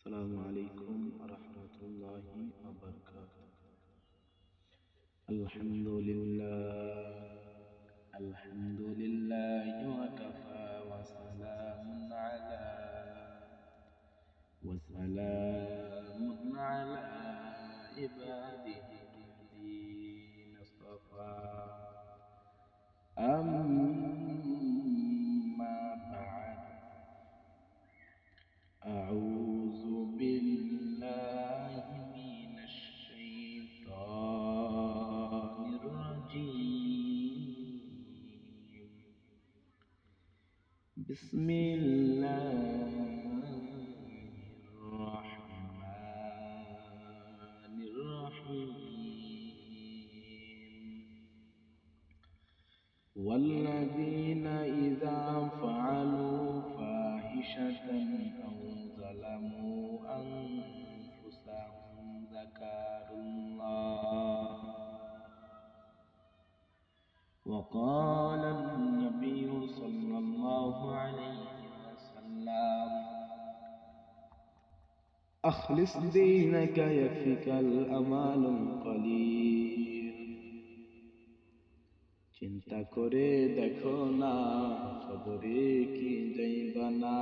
السلام عليكم ورحمة الله وبركاته. الحمد لله وكفى وسلام على عباده الذين اصطفى. أما بعد، أعوذ بالله من الشيطان الرجيم. بسم الله الرحمن الرحيم. والذين إذا فعلوا فاحشة أو ظلموا أنفسهم ذكروا الله وقال النبي صلى الله عليه وسلم: أخلص دينك يكفك الأمال القليل। চিন্তা করে দেখো না, কবরে কি যাইবা না,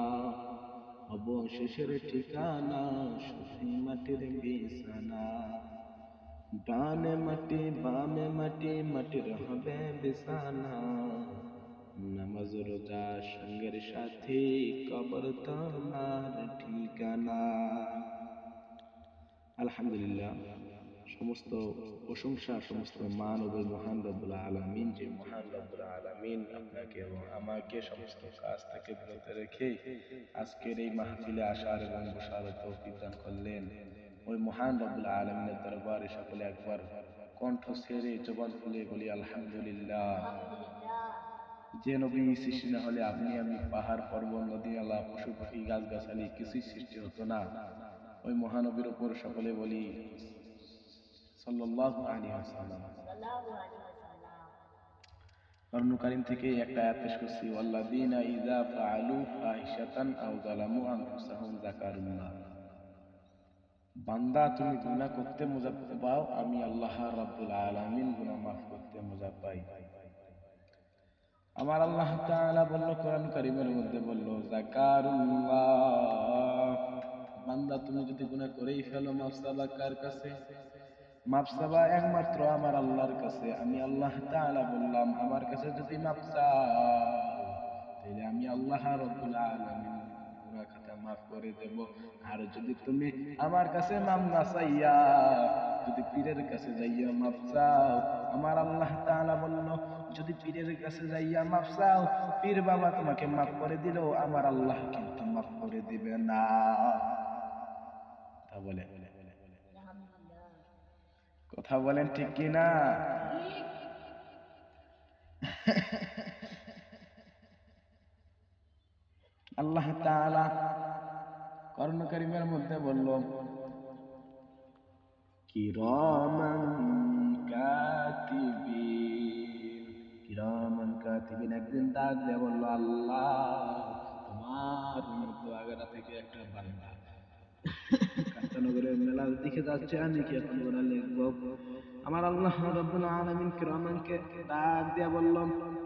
অবশেষের ঠিকানা শুধু মাটির বিছানা। ডানে মাটি বামে মাটি, মাটির হবে বিছানা। নামাজ রোজা সঙ্গের সাথে, কবর তোমার ঠিকানা। আলহামদুলিল্লাহ, সমস্ত প্রশংসা, সমস্ত মান ও মহান রব্বুল আলামিন, যে মহান রব্বুল আলামিন আপনাকে এবং আমাকে সমস্ত কাজ থেকে বিরত রেখে আজকের এই মাহফিলে আসার এবং বসার তৌফিক দান করলেন। ওই মহান রব্বুল আলামিনের দরবারে সকলে একবার কণ্ঠ ছেড়ে জবান খুলে বলি আলহামদুলিল্লাহ। যে নবী সৃষ্টি না হলে আপনি আমি, পাহাড় পর্বত নদী নালা পশু পাখি গাছ গাছালি কিছুই সৃষ্টি হতো না। ওই মহানবীর উপর সকলে বলি সাল্লাল্লাহু আলাইহি ওয়াসাল্লাম। কোরআন কারীম থেকে একটা আয়াত পেশ করছি, ওয়াল্লাযীনা ইযা ফাআলু ফাহিশাতান আও যালামু আনফুসাহুম যাকারুল্লাহ। বান্দা, তুমি গুনাহ করতে মজা পাও, আমি আল্লাহ রাব্বুল আলামিন গুনাহ মাফ করতে মজা পাই। আমার আল্লাহ তাআলা বলল, কোরআন কারীমের মধ্যে বলল, যাকারুল্লাহ। বান্দা, তুমি যদি গুনাহ করেই ফেলো, মাফ চাবা কার কাছে? মাফ চাবা একমাত্র আমার আল্লাহর কাছে। আমি আল্লাহ তাআলা বললাম, আমার কাছে যদি মাফ চাও, তাহলে আমি আল্লাহ রাব্বুল আলামিন গুনাহ খাতা মাফ করে দেব। আর যদি তুমি আমার কাছে মাফ না চাইয়া যদি পীরের কাছে যাইয়া মাফ চাও, আমার আল্লাহ তাআলা বলল, যদি পীরের কাছে যাইয়া মাফ চাও, পীর বাবা তোমাকে মাফ করে দিলেও আমার আল্লাহ কিন্তু মাফ করে দিবে না। কথা বলেন ঠিক কি না? আল্লাহ তাআলা কোরআন কারীমের মধ্যে বলল, কিরামান কাতিবিন। কিরামান কাতিবিন একদিন ডাক দিয়ে বলল, আল্লাহ, তোমার মতো আগাটা থেকে একটা বান্দা কান্তনগরের মেলার দিকে যাচ্ছে, আমি কি এখন গুনাহ লিখব? আমার আল্লাহ রাব্বুল আলামিন কিরামানকে ডাক দিয়ে বলল,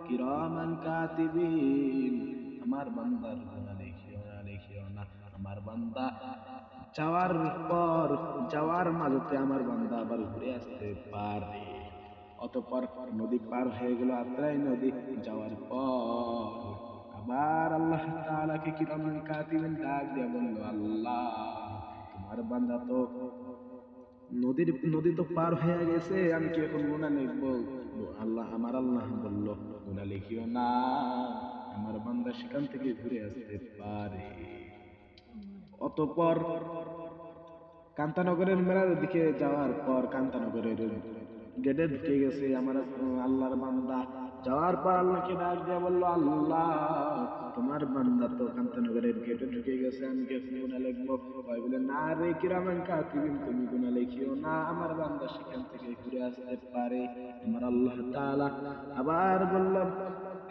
কিরামান কাতিবিন, আমার বান্দার গুনাহ লিখিও না, লিখিও না। আমার বান্দা যাওয়ার পর, যাওয়ার মাঝে আমার বান্দা আবার ঘুরে আসতে পারে। অতঃপর নদী পার হয়ে গেল, আত্রাই নদী যাওয়ার পর আবার আল্লাহ তাআলাকে কিরামান কাতিবিন ডাক দিয়ে বলল, আল্লাহ, তোমার বান্দা তো নদী তো পার হয়ে গেছে, আমি কি এখন গুনাহ লিখব? আমার আল্লাহ বলল, গুনাহ লিখিও না, আমার বান্দা সেখান থেকে ঘুরে আসতে পারে। অতঃপর কান্তানগরের মেলার দিকে যাওয়ার পর কান্তানগরের গেটে ঢুকে গেছে আমার আল্লাহর বান্দা। যাওয়ার পর আল্লাহকে ডাক দিয়ে বলল, আল্লাহ, তোমার বান্দা তো কান্তানগরের গেটে ঢুকে গেছে, আমি কি গুনাহ লিখব? ভাই বলে, না রে কিরামান কাতিবিন, তুমি গুনাহ লিখিও না, আমার বান্দা সেখান থেকে ঘুরে আসতে পারে। আমার আল্লাহ তাআলা আবার বললাম,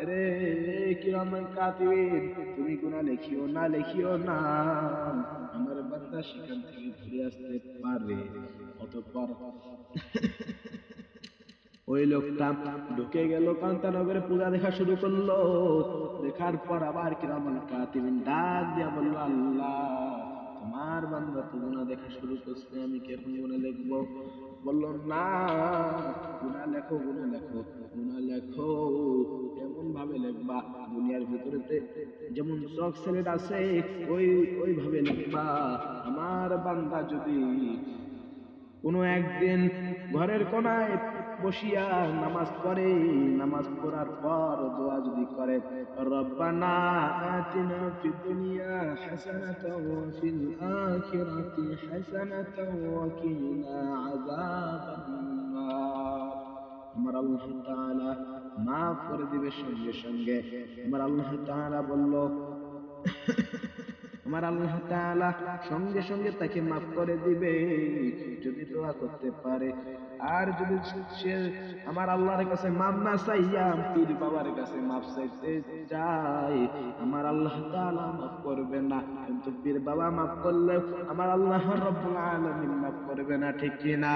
রে কিরামান কাতিবিন, তুমি গুনাহ লিখিও না, লিখিও না, আমার বান্দা সেখান থেকে ফিরে আসতে পারে। অতঃপর ওই লোকটা ঢুকে গেল কান্তানগরে, পূজা দেখা শুরু করলো। দেখার পর আবার কিরামান কাতিবিন ডাক দিয়া বলল, আল্লাহ তোমার বান্দা তো গুনাহ দেখা শুরু করছে, আমি কি এখন গুনাহ লিখবো? বলল না, গুনাহ লেখো, গুনাহ লেখো, গুনাহ লেখো, এমন ভাবে লিখবা দুনিয়ার ভিতরেতে যেমন চকলেট আছে ওই ভাবে লিখবা। আমার বান্দা যদি কোনো একদিন ঘরের কোনায় বসিয়া নামাজ পড়ে, নামাজ পড়ার পর দোয়া যদি করে, রব্বানা আতিনা ফিদ দুনিয়া হাসানাতাও ওয়া ফিল আখিরাতি হাসানাতাও ওয়া কিনা আযাবান নার, আমার আল্লাহ তাআলা মাফ করে দিবে সঙ্গে সঙ্গে। আমার আল্লাহ তাআলা বলল, আমার আল্লাহ তাআলা সঙ্গে সঙ্গে তাকে মাফ করে দিবে যদি দোয়া করতে পারে। আর যদি সে আমার আল্লাহর কাছে মাফ না চাইয়া পীর বাবার কাছে মাফ চাইতে যায়, আমার আল্লাহ তাআলা মাফ করবে না। কিন্তু পীর বাবা মাফ করলে আমার আল্লাহ রাব্বুল আলামিন মাফ করবে না, ঠিক কি না?